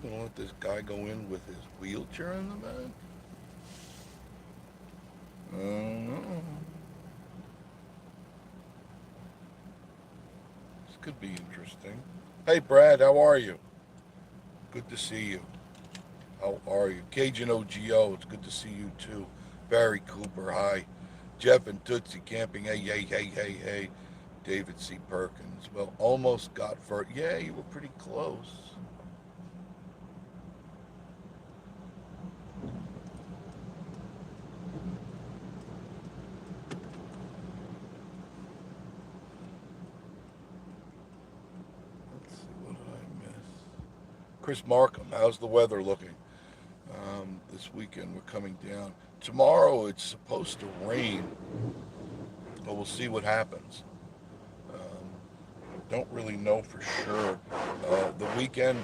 gonna let this guy go in with his wheelchair in the back? Uh, this could be interesting. Hey, Brad, how are you? Good to see you. How are you? Cajun OGO, it's good to see you too. Barry Cooper, hi. Jeff and Tootsie Camping, hey, hey, hey, hey, hey. David C. Perkins, well, almost got for, yeah, you were pretty close. Let's see, what did I miss? Chris Markham, how's the weather looking? This weekend we're coming down. Tomorrow it's supposed to rain, but we'll see what happens. Um, don't really know for sure. The weekend,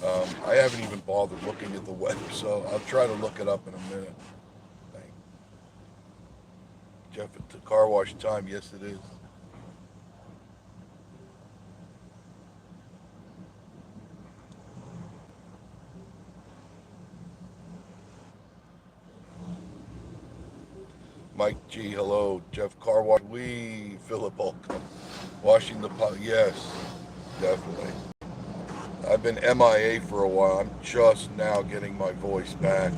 I haven't even bothered looking at the weather, so I'll try to look it up in a minute. Thank Jeff, it's car wash time. Yes, it is. Mike G, hello. Jeff, car wash. We Philip Holcomb. Washing the pot. Yes, definitely. I've been MIA for a while. I'm just now getting my voice back.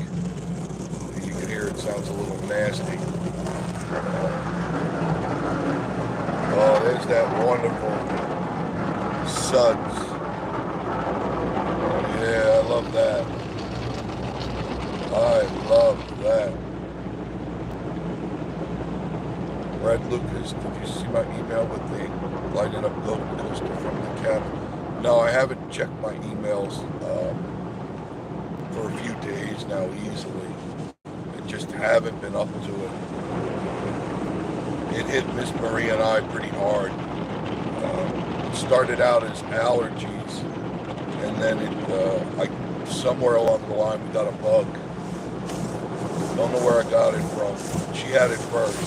You can hear it sounds a little nasty. Oh, there's that wonderful suds. Oh, yeah, I love that. I love that. Brad Lucas, did you see my email with the lighting up Golden Coaster from the cabin? No, I haven't checked my emails for a few days now easily. I just haven't been up to it. It hit Miss Marie and I pretty hard. It started out as allergies, and then somewhere along the line we got a bug. Don't know where I got it from. She had it first.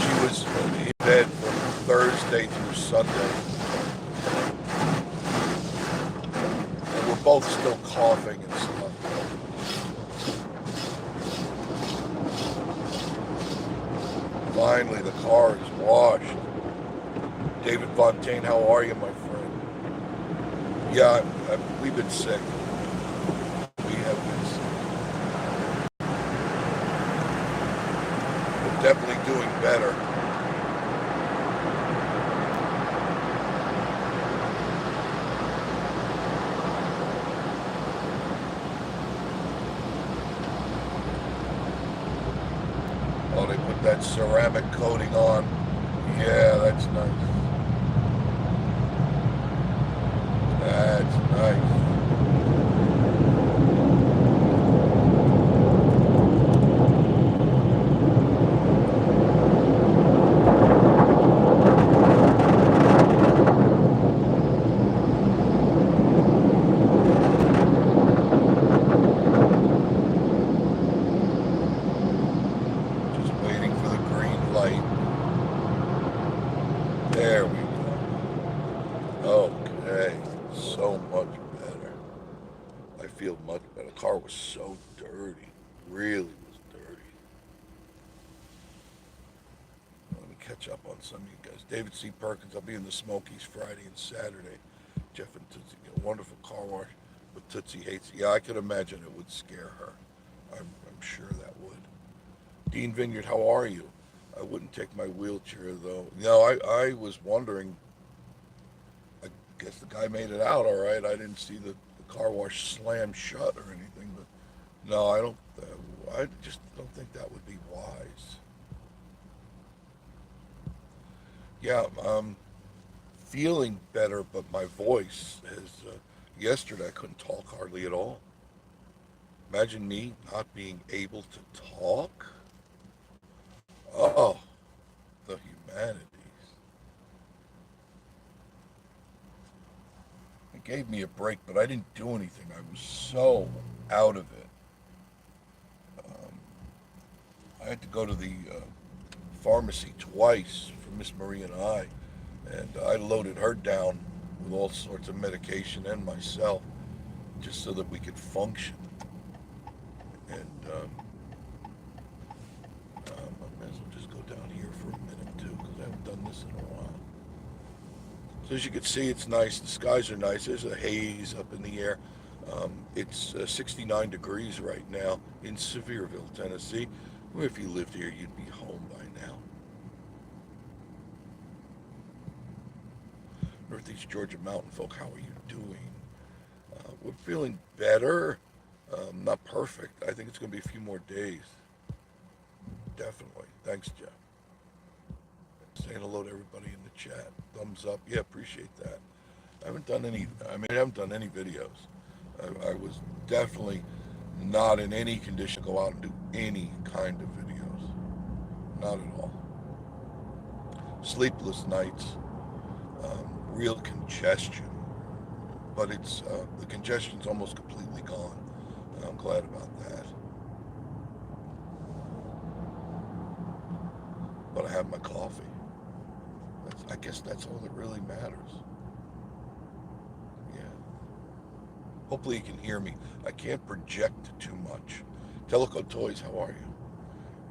She was in bed from Thursday through Sunday, and we're both still coughing and stuff. Finally, the car is washed. David Fontaine, how are you, my friend? Yeah, we've been sick. We have been sick. We're definitely doing better. Oh, they put that ceramic coating on. Yeah, that's nice. That's nice. Just waiting for the green light. There we go. Okay, so much better. I feel much better. The car was so dirty. Really was dirty. Let me catch up on some of you guys. David C. Perkins, I'll be in the Smokies Friday and Saturday. Jeff and Tootsie, a wonderful car wash, but Tootsie hates it. Yeah, I could imagine it would scare her. I'm sure that would. Dean Vineyard, how are you? I wouldn't take my wheelchair though. No, I was wondering. I guess the guy made it out all right. I didn't see the car wash slam shut or anything, but no, I don't. I just don't think that would be wise. Yeah, feeling better, but my voice has. Yesterday, I couldn't talk hardly at all. Imagine me not being able to talk. Oh, the humanities. It gave me a break, but I didn't do anything. I was so out of it. Um, I had to go to the pharmacy twice for Miss Marie and I, And I loaded her down with all sorts of medication and myself just so that we could function. And I may as well just go down here for a minute too, because I haven't done this in a while. So as you can see, it's nice. The skies are nice. There's a haze up in the air. It's 69 degrees right now in Sevierville, Tennessee. Well, if you lived here, you'd be home by now. Northeast Georgia mountain folk, how are you doing? We're feeling better. Not perfect. I think it's going to be a few more days. Definitely. Thanks, Jeff. Saying hello to everybody in the chat. Thumbs up. Yeah, appreciate that. I haven't done any videos. I was definitely not in any condition to go out and do any kind of videos. Not at all. Sleepless nights, real congestion, but it's the congestion's almost completely gone. And I'm glad about that. But I have my coffee. I guess that's all that really matters. Yeah. Hopefully you can hear me. I can't project too much. Teleco Toys, how are you?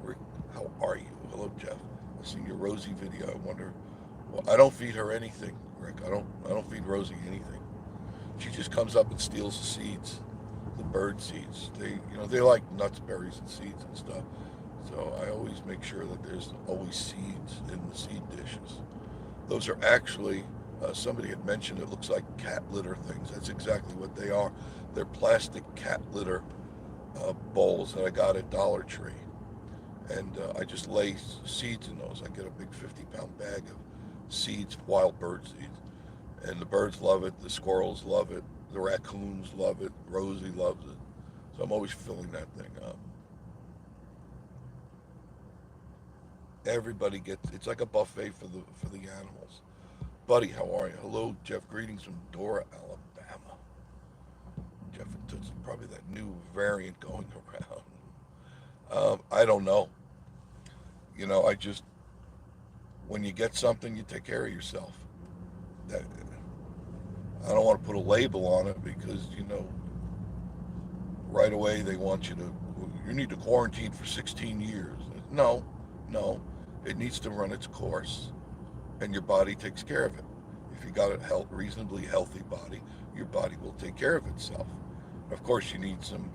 Rick, how are you? Hello, Jeff. I seen your Rosie video. I wonder. Well, I don't feed her anything, Rick. I don't feed Rosie anything. She just comes up and steals the seeds, the bird seeds. They like nuts, berries, and seeds and stuff. So I always make sure that there's always seeds in the seed dishes. Those are actually, somebody had mentioned it looks like cat litter things. That's exactly what they are. They're plastic cat litter bowls that I got at Dollar Tree. And I just lay seeds in those. I get a big 50-pound bag of seeds, wild bird seeds. And the birds love it, the squirrels love it, the raccoons love it, Rosie loves it. So I'm always filling that thing up. Everybody gets, it's like a buffet for the animals. Buddy, how are you? Hello, Jeff. Greetings from Dora, Alabama. Jeff and Tootsie, probably that new variant going around. I don't know. I just, when you get something, you take care of yourself. That, I don't want to put a label on it because, right away they want you need to quarantine for 16 years. No, no. It needs to run its course, and your body takes care of it. If you got a reasonably healthy body, your body will take care of itself. Of course, you need some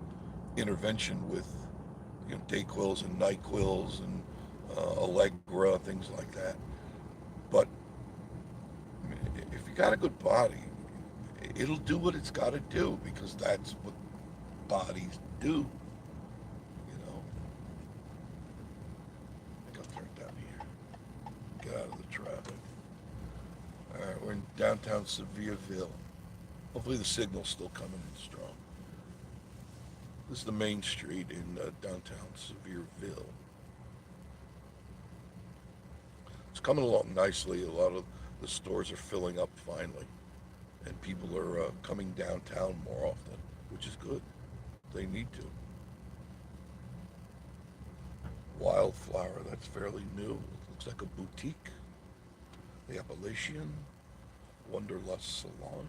intervention with Dayquils and NyQuils and Allegra, things like that. But if you got a good body, it'll do what it's got to do because that's what bodies do. I think I'll turn it down here. Get out of the traffic. All right, we're in downtown Sevierville. Hopefully the signal's still coming in strong. This is the main street in downtown Sevierville. It's coming along nicely. A lot of the stores are filling up finally, and people are coming downtown more often, which is good. They need to. Wildflower, that's fairly new. It looks like a boutique. The Appalachian Wanderlust Salon.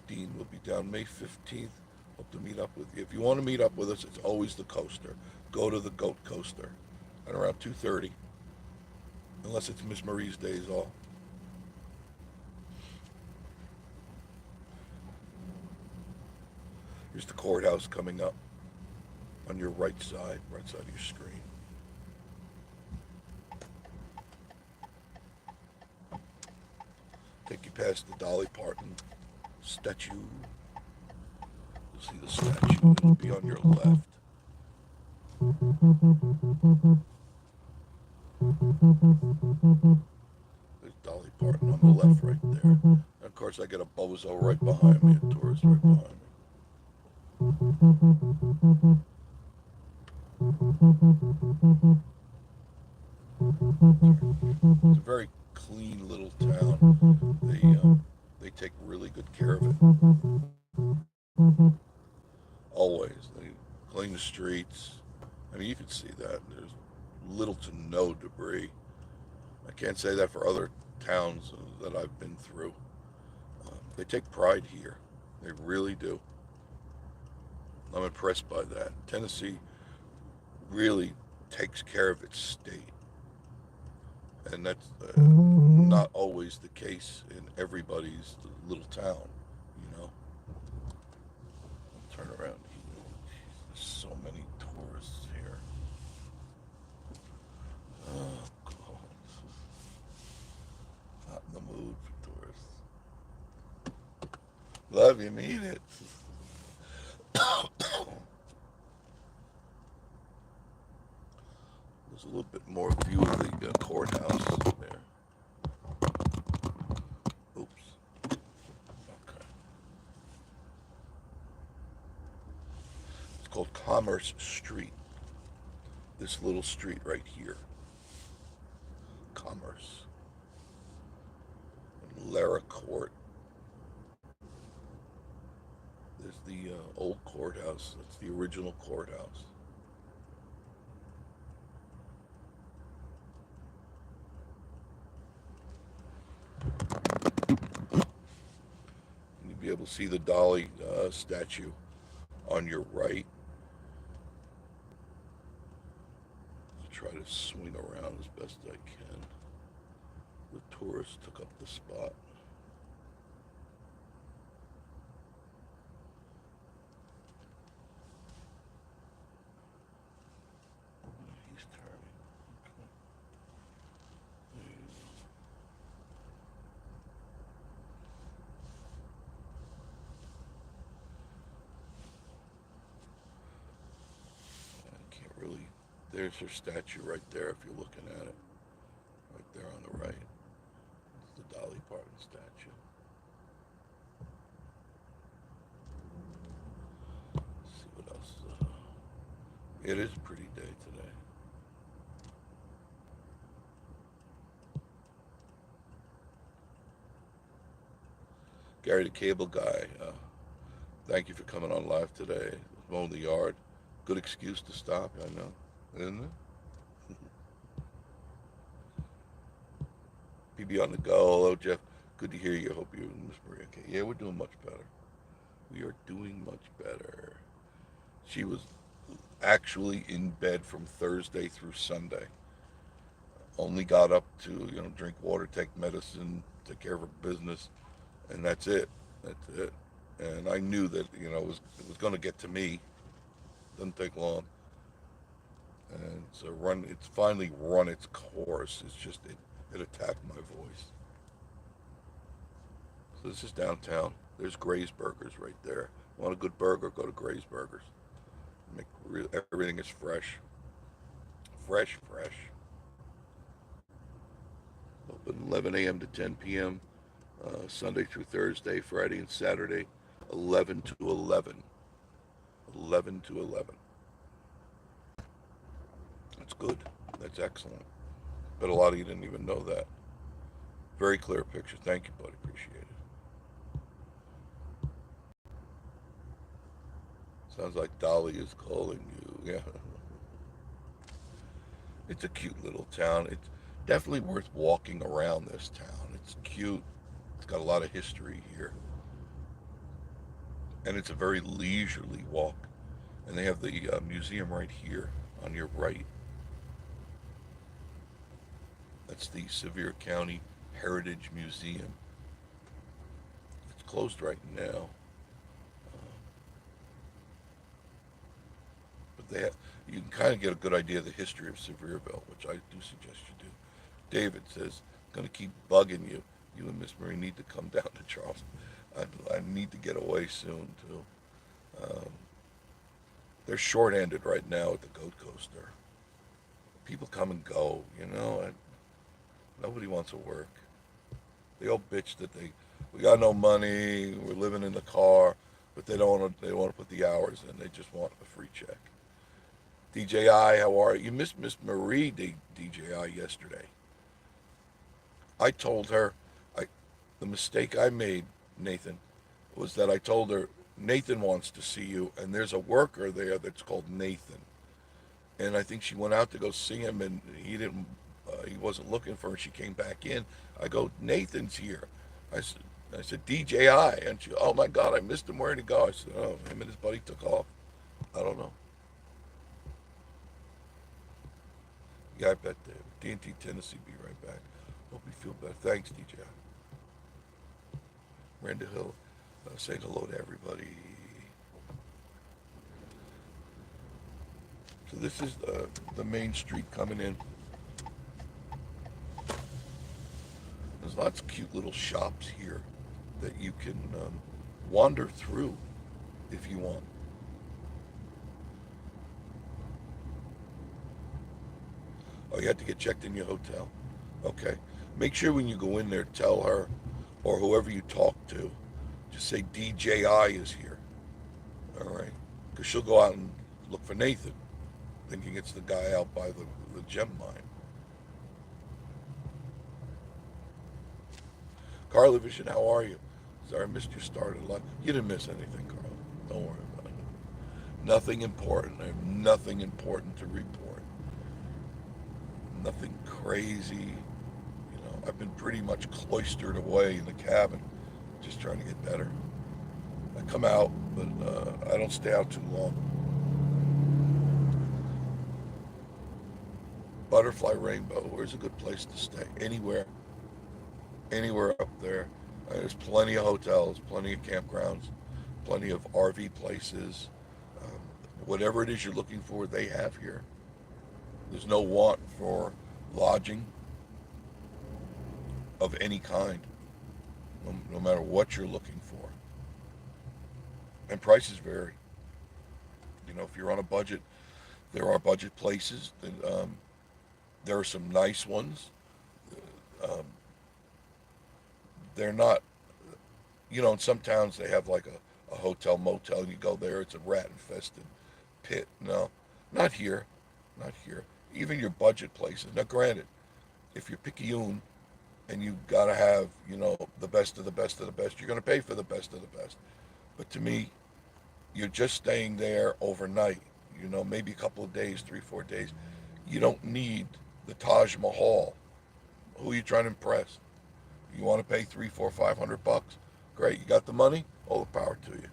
Dean will be down May 15th. Hope to meet up with you. If you want to meet up with us, it's always the Coaster. Go to the Goat Coaster at around 2:30, unless it's Miss Marie's days off. Here's the courthouse coming up on your right side of your screen. Take you past the Dolly Parton statue. You'll see the statue. It'll be on your left. There's Dolly Parton on the left right there. And of course, I got a bozo right behind me, a tourist right behind me. It's a very clean little town. They take really good care of it. Always. They clean the streets. I mean, you can see that. There's little to no debris. I can't say that for other towns that I've been through. They take pride here. They really do. I'm impressed by that. Tennessee really takes care of its state, and that's not always the case in everybody's little town. You know, turn around. There's so many tourists here. Oh God, not in the mood for tourists. Love you, mean it. There's a little bit more view of the courthouse there. Oops. Okay. It's called Commerce Street. This little street right here. Commerce. And Lara Court. There's the old courthouse. That's the original courthouse. You'll be able to see the Dolly statue on your right. I'll try to swing around as best I can. The tourists took up the spot. He's turning. I can't really. There's her statue right there if you're looking at it. Right there on the right. It's the Dolly Parton statue. Let's see what else. It is a pretty day today. Gary the Cable Guy, thank you for coming on live today. Mowing the yard. Good excuse to stop, I know. Isn't it? PB on the go. Hello, Jeff. Good to hear you. I hope you and Miss Maria okay. Yeah, we're doing much better. We are doing much better. She was actually in bed from Thursday through Sunday. Only got up to, drink water, take medicine, take care of her business, and that's it. That's it. And I knew that, it was going to get to me. Doesn't take long. And it's finally run its course. It's just, it attacked my voice. So this is downtown. There's Gray's Burgers right there. Want a good burger? Go to Gray's Burgers. Everything is fresh. Fresh. Open 11 a.m. to 10 p.m. Sunday through Thursday, Friday and Saturday, 11 to 11. 11 to 11. That's good. That's excellent. But a lot of you didn't even know that. Very clear picture. Thank you, buddy. Appreciate it. Sounds like Dolly is calling you. Yeah. It's a cute little town. It's definitely worth walking around this town. It's cute. It's got a lot of history here. And it's a very leisurely walk. And they have the museum right here on your right. That's the Sevier County Heritage Museum. It's closed right now. But you can kind of get a good idea of the history of Sevierville, which I do suggest you do. David says, going to keep bugging you. You and Miss Marie need to come down to Charleston. I need to get away soon, too. They're short-handed right now at the Goat Coaster. People come and go, and nobody wants to work. They all bitch that we got no money, we're living in the car, but they don't want to put the hours in. They just want a free check. DJI, how are you? You missed Miss Marie DJI yesterday. I told her, the mistake I made, Nathan, was that I told her, Nathan wants to see you, and there's a worker there that's called Nathan. and I think she went out to go see him, and he wasn't looking for her. She came back in. I go, Nathan's here. I said, DJI, and she, oh my God, I missed him. Where'd he go? I said, oh, him and his buddy took off. I don't know. Yeah, I bet they D&T Tennessee. Be right back. Hope you feel better. Thanks, DJI. Miranda Hill, saying hello to everybody. So this is the main street coming in. There's lots of cute little shops here that you can wander through if you want. Oh, you have to get checked in your hotel? Okay. Make sure when you go in there, tell her or whoever you talk to, just say DJI is here. All right. Because she'll go out and look for Nathan, thinking it's the guy out by the gem mine. Carla Vision, how are you? Sorry, I missed your start a lot. You didn't miss anything, Carla. Don't worry about it. Nothing important. I have nothing important to report. Nothing crazy. You know, I've been pretty much cloistered away in the cabin, just trying to get better. I come out, but I don't stay out too long. Butterfly Rainbow, where's a good place to stay? Anywhere up there. There's plenty of hotels, plenty of campgrounds, plenty of RV places. Um, Whatever it is you're looking for, they have here. There's no want for lodging of any kind, no matter what you're looking for. And prices vary. You know, if you're on a budget, there are budget places. There are some nice ones. Um, they're not, you know, in some towns they have like a hotel motel. You go there, it's a rat infested pit. No, not here. Not here. Even your budget places. Now, granted, if you're picayune and you gotta have, you know, the best of the best of the best, you're gonna pay for the best of the best. But to me, you're just staying there overnight. You know, maybe a couple of days, 3, 4 days. You don't need the Taj Mahal. Who are you trying to impress? You want to pay 3, 4, 500 bucks? Great, you got the money. All the power to you.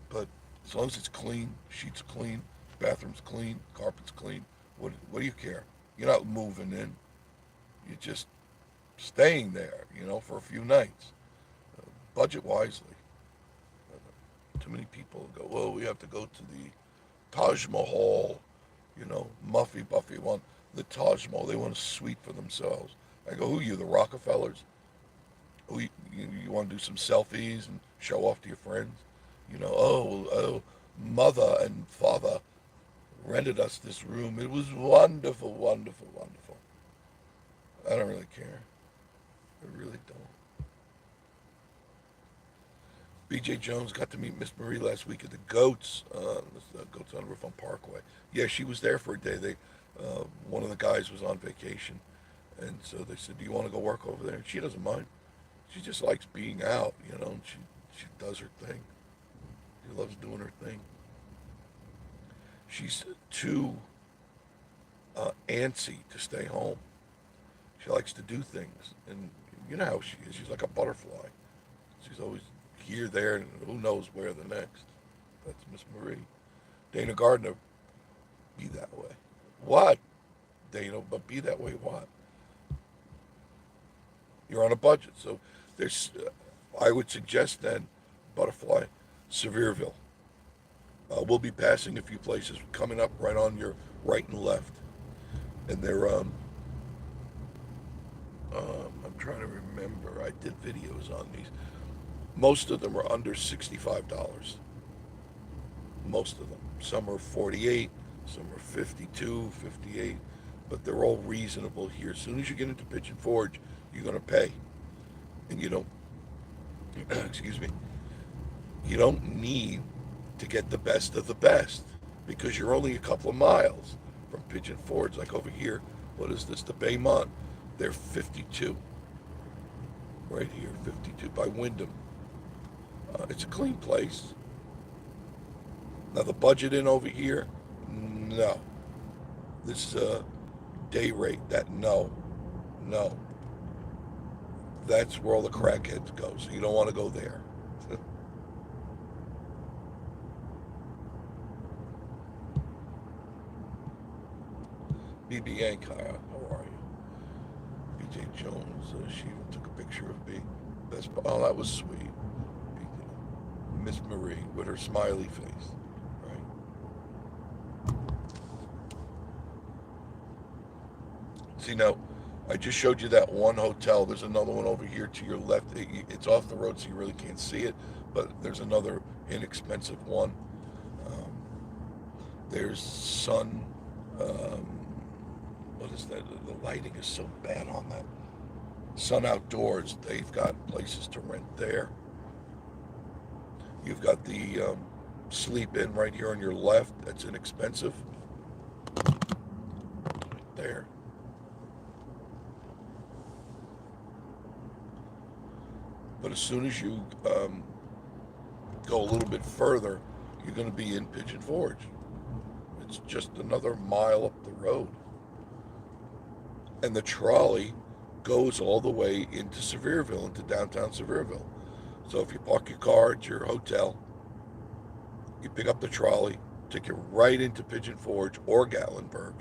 But as long as it's clean, sheets clean, bathroom's clean, carpet's clean, what do you care? You're not moving in. You're just staying there, you know, for a few nights. Budget wisely. Too many people go, well, we have to go to the Taj Mahal, you know, Muffy Buffy want the Taj Mahal. They want a suite for themselves. I go, who are you, the Rockefellers? Who you want to do some selfies and show off to your friends? You know, oh, mother and father rented us this room. It was wonderful, wonderful, wonderful. I don't really care. I really don't. BJ Jones got to meet Miss Marie last week at the Goats, Goats on the Roof on Parkway. Yeah, she was there for a day. One of the guys was on vacation, and so they said, "Do you want to go work over there?" And she doesn't mind. She just likes being out, you know. And she does her thing. She loves doing her thing. She's too antsy to stay home. She likes to do things, and you know how she is. She's like a butterfly. She's always here, there, and who knows where the next. That's Miss Marie. Dana Gardner, be that way. What? Dana, but be that way what? You're on a budget, so there's. I would suggest then, Butterfly, Sevierville. We'll be passing a few places coming up right on your right and left, and they're. I'm trying to remember. I did videos on these. Most of them are under $65. Most of them. Some are 48, some are 52, 58, but they're all reasonable here. As soon as you get into Pigeon Forge, you're going to pay. And you don't, excuse me, you don't need to get the best of the best because you're only a couple of miles from Pigeon Forge. Like over here, what is this? The Baymont. They're 52. Right here, 52 by Wyndham. It's a clean place. Now the budget in over here, no. This day rate, that no, that's where all the crackheads go. So you don't want to go there. BB Yank, how are you? BJ Jones, she even took a picture of me. Oh, that was sweet. Miss Marie with her smiley face, right? See now, I just showed you that one hotel. There's another one over here to your left. It's off the road, so you really can't see it. But there's another inexpensive one. Um, there's Sun. Um, what is that? The lighting is so bad on that. Sun Outdoors. They've got places to rent there. You've got the Sleep Inn right here on your left. That's inexpensive. Right there. But as soon as you go a little bit further, you're going to be in Pigeon Forge. It's just another mile up the road. And the trolley goes all the way into Sevierville, into downtown Sevierville. So if you park your car at your hotel, you pick up the trolley, take you right into Pigeon Forge or Gatlinburg.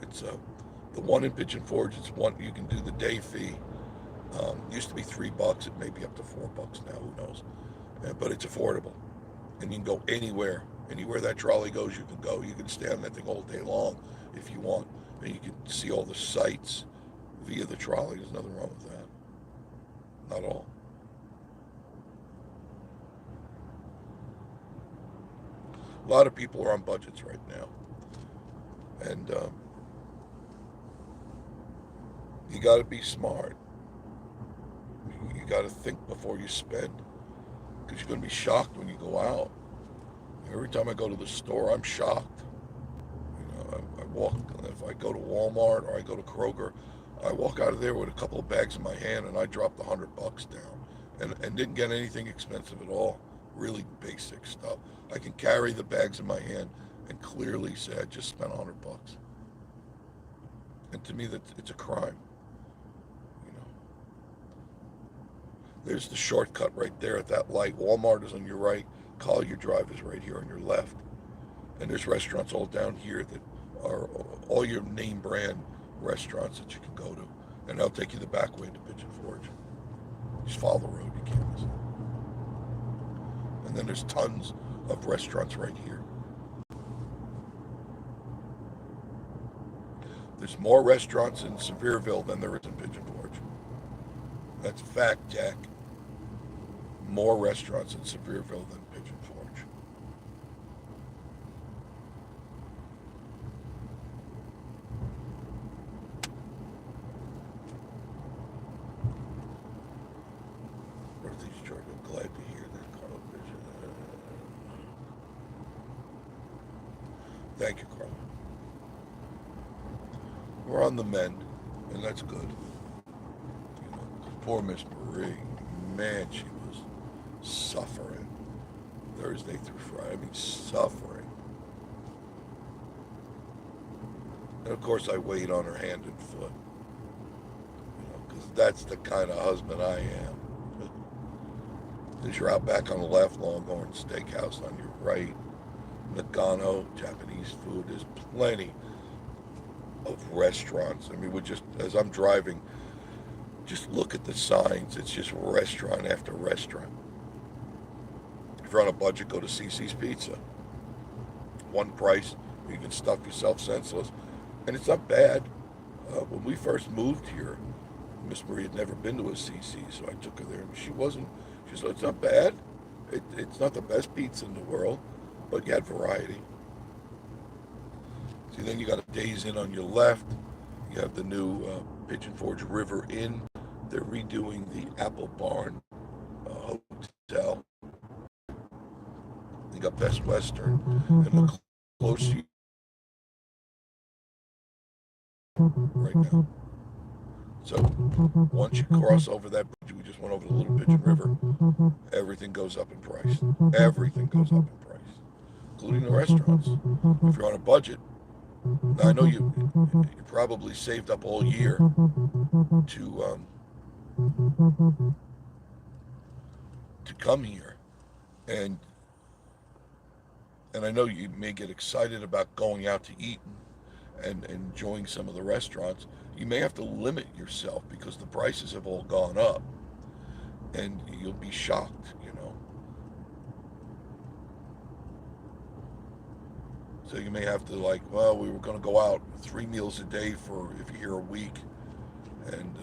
It's the one in Pigeon Forge. It's one you can do the day fee. Used to be $3. It may be up to $4 now. Who knows? But it's affordable, and you can go anywhere. Anywhere that trolley goes, you can go. You can stay on that thing all day long if you want, and you can see all the sights via the trolley. There's nothing wrong with that. Not all. A lot of people are on budgets right now, and you got to be smart. You got to think before you spend, because you're going to be shocked when you go out. Every time I go to the store, I'm shocked. I walk. If I go to Walmart or I go to Kroger, I walk out of there with a couple of bags in my hand, and I dropped $100 down, and didn't get anything expensive at all. Really basic stuff. I can carry the bags in my hand and clearly say I just spent $100. And to me, that it's a crime. There's the shortcut right there at that light. Walmart is on your right. Collier Drive is right here on your left. And there's restaurants all down here that are all your name brand restaurants that you can go to. And they'll take you the back way into Pigeon Forge. Just follow the road, you can't miss it. And then there's tons of restaurants right here. There's more restaurants in Sevierville than there is in Pigeon Forge. That's fact, Jack. More restaurants in Sevierville than Pigeon Forge. Northeast Georgia, I'm glad to hear that, Carla. Thank you, Carla. We're on the mend, and that's good. Poor Miss Marie, man, she was suffering Thursday through Friday. I mean, suffering. And of course, I wait on her hand and foot, because that's the kind of husband I am. As you're out back on the left, Longhorn Steakhouse on your right, Nagano, Japanese food. There's plenty of restaurants. I mean, as I'm driving, just look at the signs. It's just restaurant after restaurant. If you're on a budget, go to CC's Pizza. One price, you can stuff yourself senseless. And it's not bad. When we first moved here, Miss Marie had never been to a CC, so I took her there. She said, it's not bad. It's not the best pizza in the world, but you had variety. See, then you got a Days Inn on your left. You have the new Pigeon Forge River Inn. They're redoing the Apple Barn Hotel. You got Best Western. And the closer you right now. So once you cross over that bridge, we just went over the Little Pigeon River, everything goes up in price. Everything goes up in price, including the restaurants. If you're on a budget, Now, I know you probably saved up all year to to come here, and I know you may get excited about going out to eat and enjoying some of the restaurants. You may have to limit yourself because the prices have all gone up, and you'll be shocked, you know. So you may have to, like, well, we were going to go out 3 meals a day for if you're here a week, and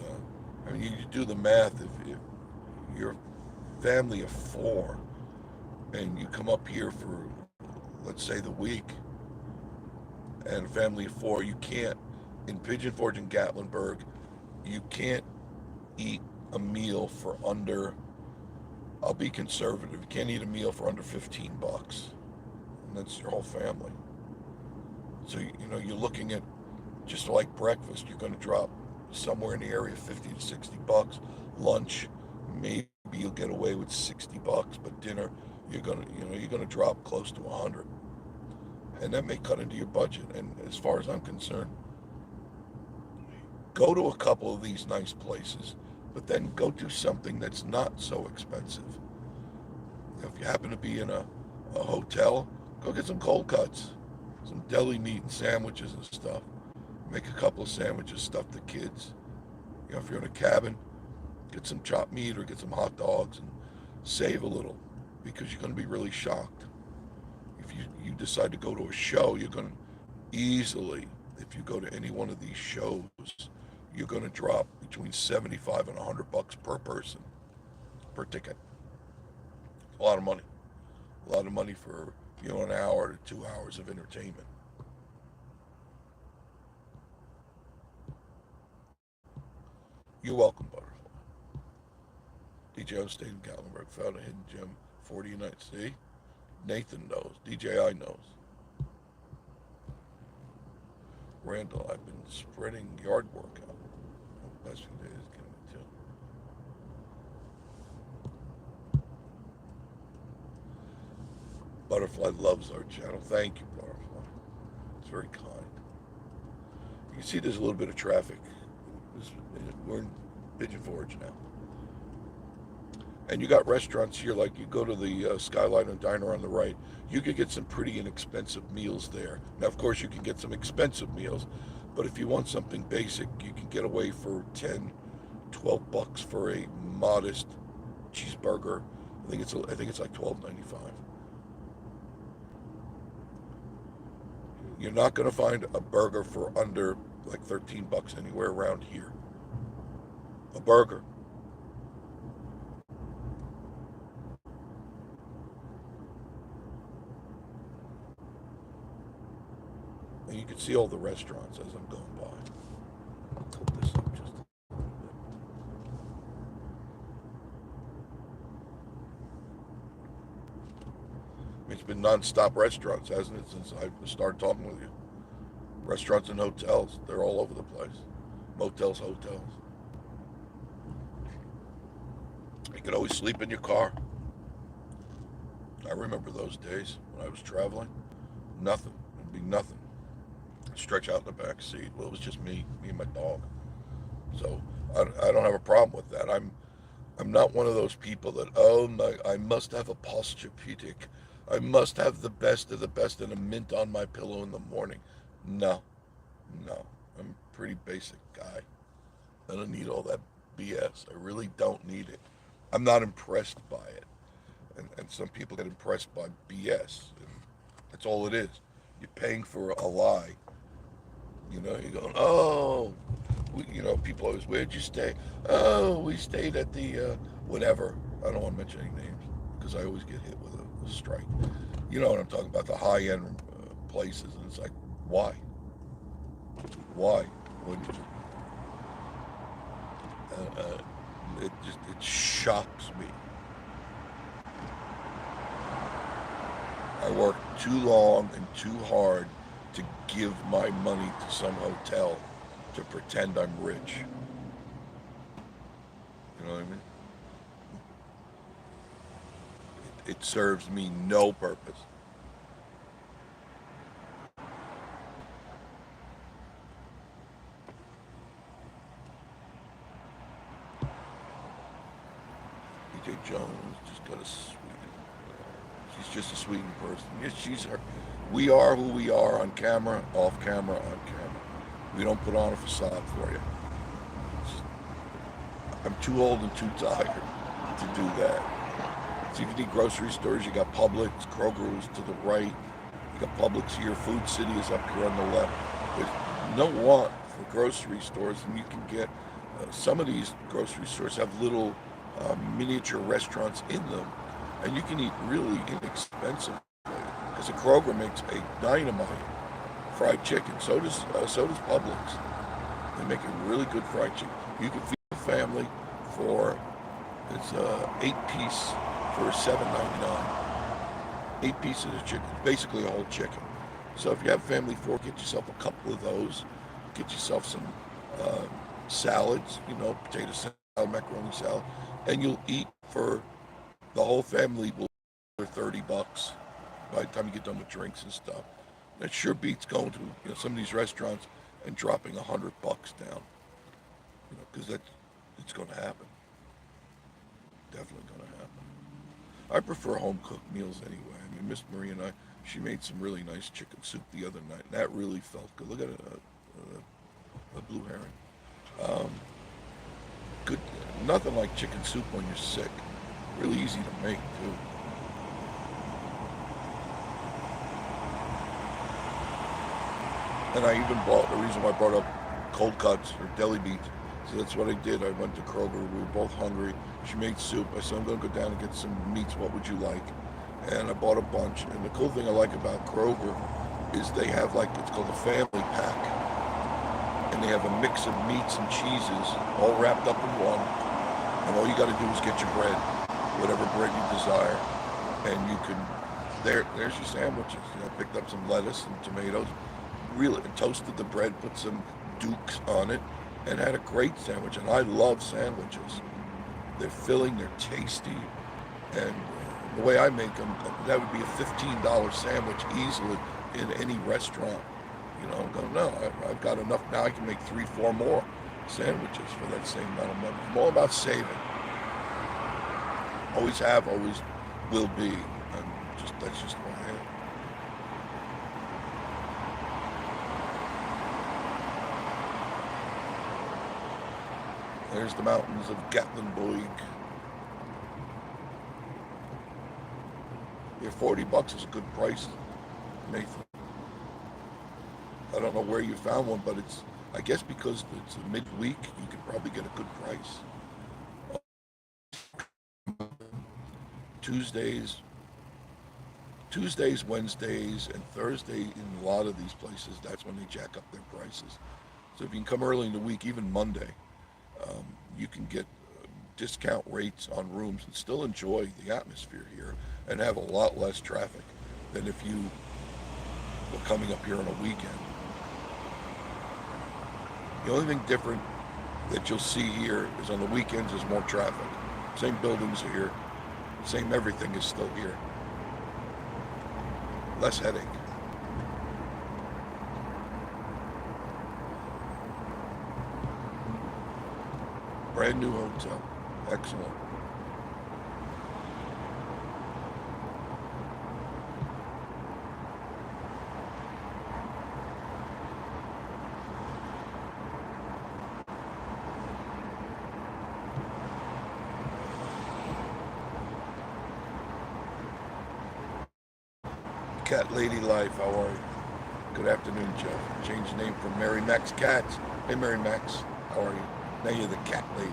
I mean, you do the math. If you're a family of four and you come up here for, let's say, the week, and a family of four, you can't, in Pigeon Forge and Gatlinburg, you can't eat a meal for under, I'll be conservative, you can't eat a meal for under 15 bucks. And that's your whole family. So, you know, you're looking at just like breakfast, you're going to drop somewhere in the area of 50 to 60 bucks. Lunch, maybe you'll get away with 60 bucks, but dinner, you're going to drop close to 100. And that may cut into your budget. And as far as I'm concerned, go to a couple of these nice places, but then go do something that's not so expensive. If you happen to be in a hotel, go get some cold cuts, some deli meat and sandwiches and stuff. Make a couple of sandwiches, stuff the kids. You know, if you're in a cabin, get some chopped meat or get some hot dogs and save a little, because you're going to be really shocked. If you decide to go to a show, you're going to easily, if you go to any one of these shows, you're going to drop between 75 and 100 bucks per person, per ticket. A lot of money. A lot of money for, you know, an hour to 2 hours of entertainment. You're welcome, Butterfly. DJ Stayed in Gatlinburg found a hidden gem, 40 United. See? Nathan knows. DJI knows. Randall, I've been spreading yard work out. Last few days, getting it too. Butterfly loves our channel. Thank you, Butterfly. It's very kind. You can see there's a little bit of traffic. We're in Pigeon Forge now. And you got restaurants here, like you go to the Skyline and Diner on the right. You could get some pretty inexpensive meals there. Now, of course, you can get some expensive meals, but if you want something basic, you can get away for 10, 12 bucks for a modest cheeseburger. I think it's like 12.95. You're not going to find a burger for under like 13 bucks anywhere around here. A burger. And you can see all the restaurants as I'm going by. I'll tilt this up just a little bit. It's been non-stop restaurants, hasn't it, since I started talking with you? Restaurants and hotels, they're all over the place. Motels, hotels. You could always sleep in your car. I remember those days when I was traveling. Nothing. It'd be nothing. Stretch out in the back seat. Well, it was just me and my dog. So I don't have a problem with that. I'm not one of those people that, oh my, I must have a Posturepedic. I must have the best of the best and a mint on my pillow in the morning. No, no. I'm a pretty basic guy. I don't need all that BS. I really don't need it. I'm not impressed by it. And some people get impressed by BS. And that's all it is. You're paying for a lie. You know, you're going, oh, you know, people always, where'd you stay? Oh, we stayed at the whatever. I don't want to mention any names because I always get hit with a strike. You know what I'm talking about, the high end places. And it's like, why? Why? Wouldn't you? It shocks me. I work too long and too hard to give my money to some hotel to pretend I'm rich. You know what I mean? It serves me no purpose. Okay, Jones just got a sweet. She's just a sweet person. Yes, she's her. We are who we are on camera, off camera, on camera. We don't put on a facade for you. I'm too old and too tired to do that. So if you need grocery stores, you got Publix, Kroger's to the right. You got Publix here, Food City is up here on the left. There's no want for grocery stores, and you can get some of these grocery stores have little miniature restaurants in them, and you can eat really inexpensive. Because a Kroger makes a dynamite fried chicken. So does Publix. They make a really good fried chicken. You can feed a family for it's 8 piece for $7.99. 8 pieces of chicken, basically a whole chicken. So if you have a family of 4, get yourself a couple of those. Get yourself some salads, potato salad, macaroni salad, and you'll eat for the whole family will be $30 by the time you get done with drinks and stuff. That sure beats going to some of these restaurants and dropping $100 down, because it's going to happen. Definitely going to happen. I prefer home cooked meals anyway. I mean, Miss Marie and she made some really nice chicken soup the other night, and that really felt good. Look at it, a blue herring. Good, nothing like chicken soup when you're sick. Really easy to make too. And I even bought, the reason why I brought up cold cuts or deli meat, so that's what I did. I went to Kroger, we were both hungry. She made soup. I said, I'm gonna go down and get some meats, what would you like? And I bought a bunch. And the cool thing I like about Kroger is they have it's called a family pack. And they have a mix of meats and cheeses all wrapped up in one. And all you gotta do is get your bread, whatever bread you desire. And you can, there's your sandwiches. I picked up some lettuce and tomatoes, really toasted the bread, put some Dukes on it, and had a great sandwich. And I love sandwiches. They're filling, they're tasty, and the way I make them, that would be a $15 sandwich easily in any restaurant. I'm going, no, I've got enough now. I can make 3, 4 more sandwiches for that same amount of money. I'm all about saving. Always have, always will be, and that's just what I am. There's the mountains of Gatlinburg. Yeah, $40 is a good price, Nathan. I don't know where you found one, but I guess because it's a midweek, you could probably get a good price. Tuesdays, Wednesdays, and Thursday in a lot of these places, that's when they jack up their prices. So if you can come early in the week, even Monday, you can get discount rates on rooms and still enjoy the atmosphere here and have a lot less traffic than if you were coming up here on a weekend. The only thing different that you'll see here is on the weekends is more traffic. Same buildings are here, same everything is still here. Less headache. Brand new hotel. Excellent. Cat Lady Life, how are you? Good afternoon, Jeff. Changed the name from Mary Max Cats. Hey, Mary Max, how are you? Now you're the Cat Lady.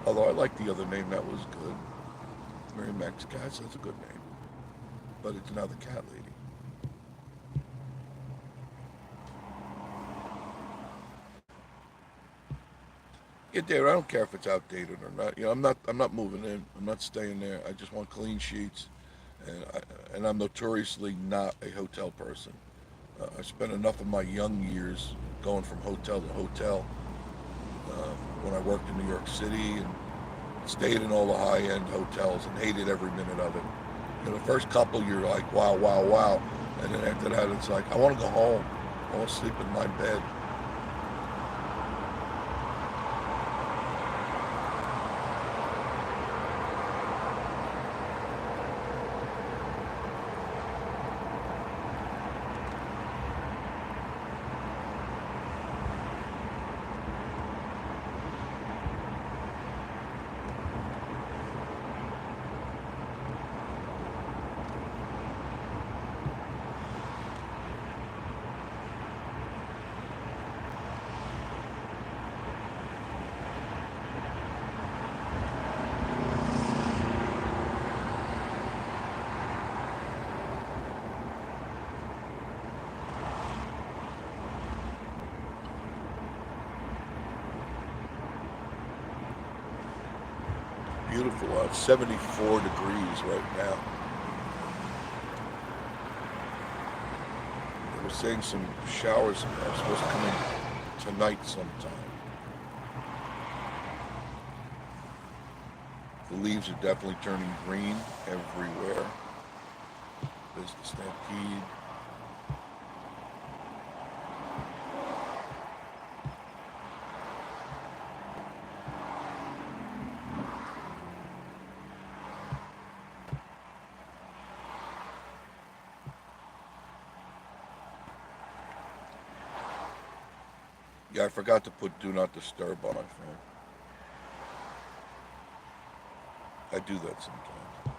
Although I like the other name, that was good. Mary Max Cats, that's a good name. But it's now the Cat Lady. Yeah, David, I don't care if it's outdated or not. I'm not moving in. I'm not staying there. I just want clean sheets, and I'm notoriously not a hotel person. I spent enough of my young years going from hotel to hotel when I worked in New York City and stayed in all the high-end hotels and hated every minute of it. The first couple you're like, wow, wow, wow. And then after that, it's like, I want to go home. I want to sleep in my bed. beautiful out. 74 degrees right now. They were saying some showers are supposed to come in tonight sometime. The leaves are definitely turning green everywhere. There's the stampede. Yeah, I forgot to put Do Not Disturb on my phone. I do that sometimes.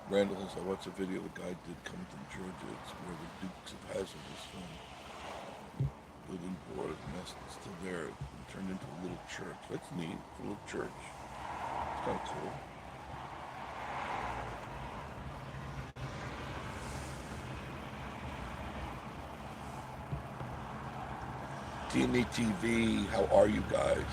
Randall has I watched a video the guy did come to Georgia. It's where the Dukes of Hazzard was filmed. Building board nest is still there. It turned into a little church. That's neat. It's a little church. It's kind of cool. TNE TV, how are you guys?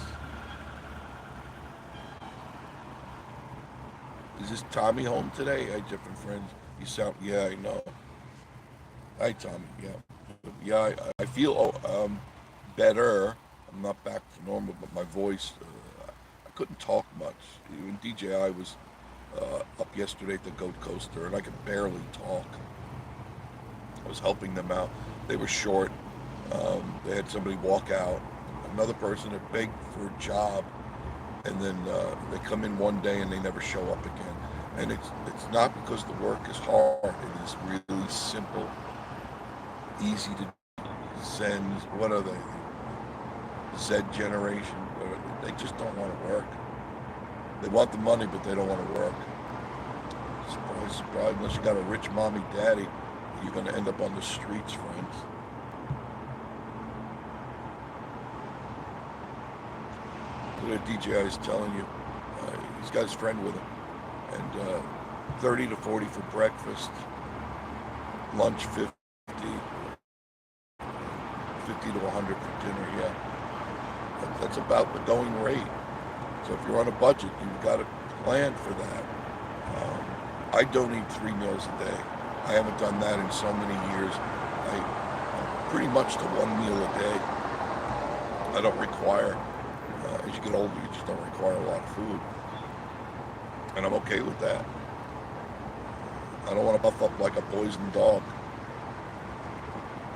Is this Tommy home today? Hi, different friends. You sound, yeah, I know. Hi, Tommy. Yeah, yeah. I feel better. I'm not back to normal, but my voice, I couldn't talk much. Even DJI was up yesterday at the Goat Coaster, and I could barely talk. I was helping them out. They were short. They had somebody walk out. Another person had begged for a job, and then they come in one day and they never show up again. And it's not because the work is hard. It is really simple, easy to do. Zens. What are they? Z generation. They just don't want to work. They want the money, but they don't want to work. Surprise, surprise. Unless you got a rich mommy, daddy, you're going to end up on the streets, friends. The DJI is telling you, he's got his friend with him, and 30 to 40 for breakfast, lunch 50, 50 to 100 for dinner. Yeah, that's about the going rate. So if you're on a budget, you've got to plan for that. I don't eat 3 meals a day. I haven't done that in so many years. I pretty much to 1 meal a day. I don't require. As you get older, you just don't require a lot of food. And I'm okay with that. I don't want to buff up like a poisoned dog.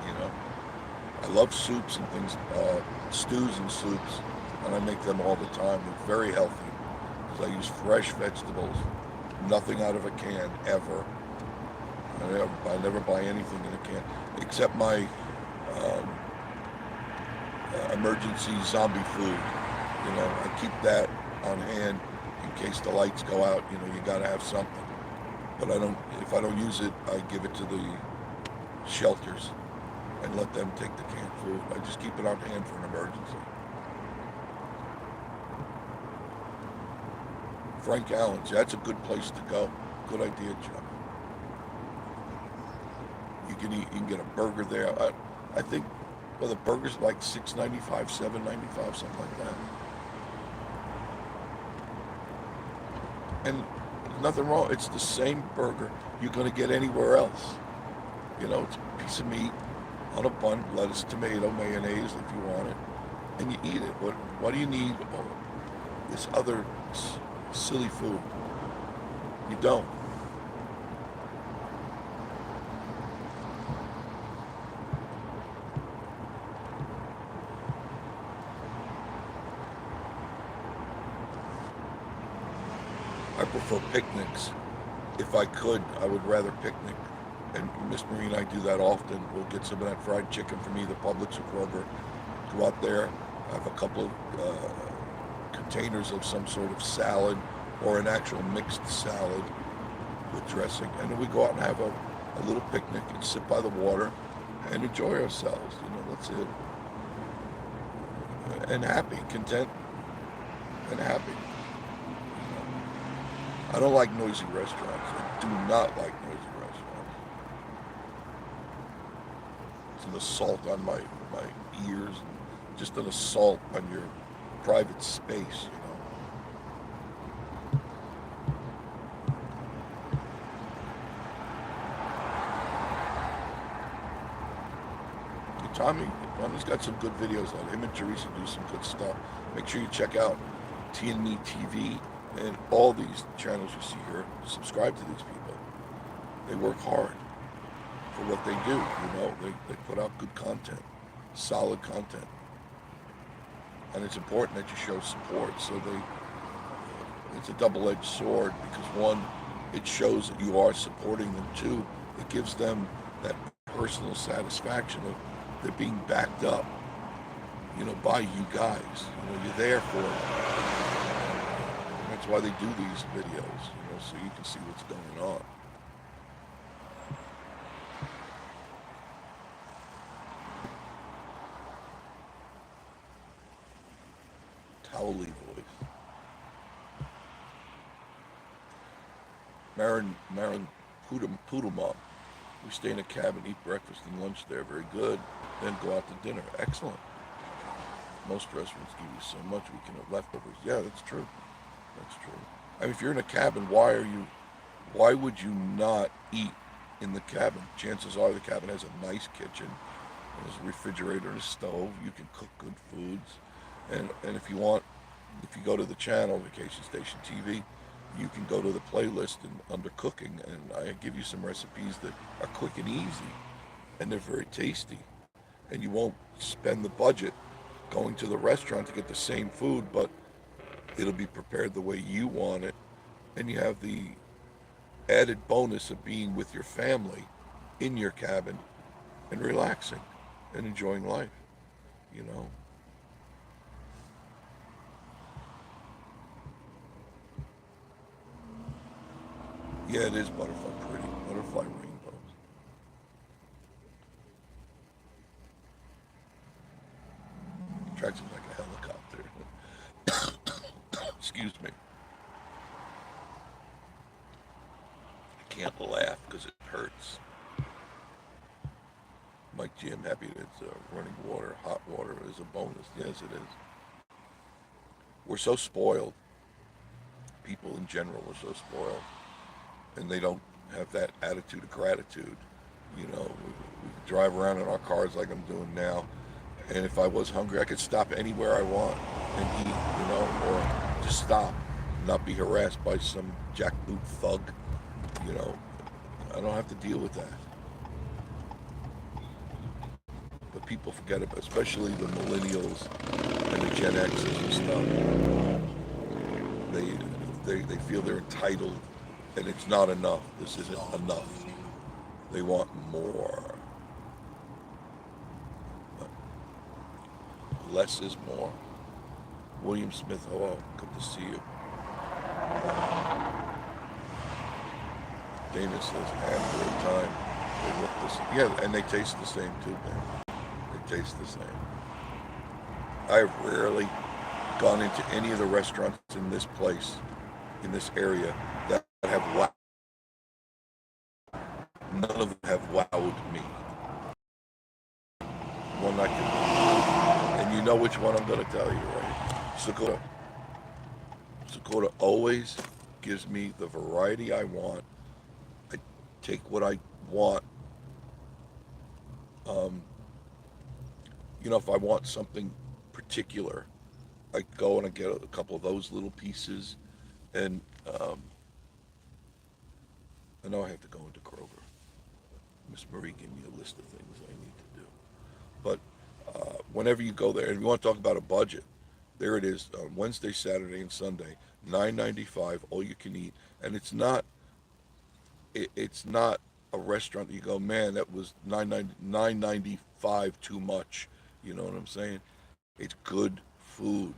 You know? I love soups and things, stews and soups, and I make them all the time. They're very healthy, because I use fresh vegetables, nothing out of a can, ever. I never buy anything in a can, except my emergency zombie food. You know, I keep that on hand in case the lights go out. You know, you got to have something. But if I don't use it, I give it to the shelters and let them take the canned food. I just keep it on hand for an emergency. Frank Allen's, that's a good place to go. Good idea, Chuck. You can get a burger there. I think, well, the burger's like $6.95, $7.95, something like that. And there's nothing wrong. It's the same burger you're going to get anywhere else. You know, it's a piece of meat on a bun, lettuce, tomato, mayonnaise if you want it, and you eat it. What do you need this other silly food? You don't. I prefer picnics. If I could, I would rather picnic. And Miss Marie and I do that often. We'll get some of that fried chicken from either Publix or Kroger. Go out there, have a couple of containers of some sort of salad or an actual mixed salad with dressing. And then we go out and have a little picnic and sit by the water and enjoy ourselves. You know, that's it. And happy, content, and happy. I don't like noisy restaurants. I do not like noisy restaurants. It's an assault on my ears and just an assault on your private space, you know. Tommy's got some good videos on him, and Teresa do some good stuff. Make sure you check out TNE TV and all these channels you see here. Subscribe to these people. They work hard for what they do, you know. They put out good content, solid content. And it's important that you show support. So it's a double-edged sword because one, it shows that you are supporting them. Two, it gives them that personal satisfaction of they're being backed up, you know, by you guys. You know, you're there for them. And that's why they do these videos, you know, so you can see what's going on. Howley voice. Marin Poodlemom. We stay in a cabin, eat breakfast and lunch there. Very good. Then go out to dinner. Excellent. Most restaurants give you so much we can have leftovers. Yeah, that's true. That's true. I mean, if you're in a cabin, why would you not eat in the cabin? Chances are the cabin has a nice kitchen. There's a refrigerator and a stove. You can cook good foods. And if you go to the channel, Vacation Station TV, you can go to the playlist and under cooking, and I give you some recipes that are quick and easy, and they're very tasty. And you won't spend the budget going to the restaurant to get the same food, but it'll be prepared the way you want it, and you have the added bonus of being with your family in your cabin and relaxing and enjoying life, you know. Yeah, it is butterfly pretty. Butterfly rainbows. Tracks like a helicopter. Excuse me. I can't laugh because it hurts. Mike G, I'm happy that it's running water, hot water is a bonus. Yes, it is. We're so spoiled. People in general are so spoiled. And they don't have that attitude of gratitude. You know, we drive around in our cars like I'm doing now. And if I was hungry, I could stop anywhere I want and eat, you know, or just stop, not be harassed by some jackboot thug, you know. I don't have to deal with that. But people forget it, especially the millennials and the Gen Xers and stuff. They feel they're entitled, and it's not enough. This isn't enough. They want more. But less is more. William Smith, hello. Good to see you. Dana says after a time they look the same. Yeah, and they taste the same too, man. They taste the same. I've rarely gone into any of the restaurants in this place, in this area, that have wowed. None of them have wowed me. One I can, and you know which one I'm going to tell you, right? Sakura. Sakura always gives me the variety I want. I take what I want. Um, you know, if I want something particular, I go and I get a couple of those little pieces, and I know I have to go into Kroger. Miss Marie gave me a list of things I need to do. But whenever you go there, and you want to talk about a budget, there it is on Wednesday, Saturday, and Sunday, $9.95, all you can eat, and it's not a restaurant that you go, man, that was $9.95 too much. You know what I'm saying? It's good food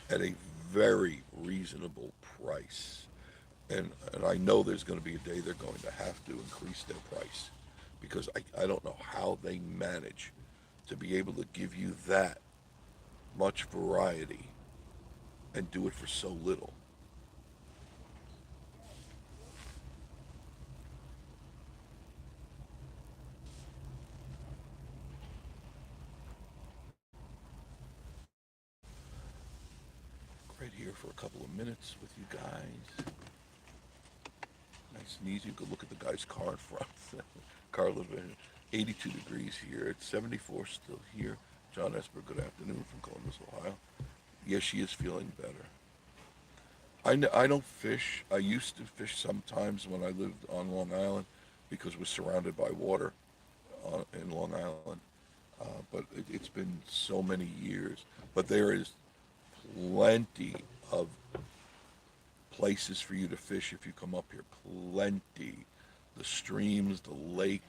at a very reasonable price. And I know there's going to be a day they're going to have to increase their price because I don't know how they manage to be able to give you that much variety and do it for so little. here for a couple of minutes with you guys. Nice and easy. You can look at the guy's car in front. Car living 82 degrees here. It's 74 still here. John Esper, good afternoon from Columbus, Ohio. Yes, she is feeling better. I don't fish. I used to fish sometimes when I lived on Long Island because we're surrounded by water in Long Island. But it's been so many years. But there is plenty of places for you to fish if you come up here. Plenty. The streams, the lakes.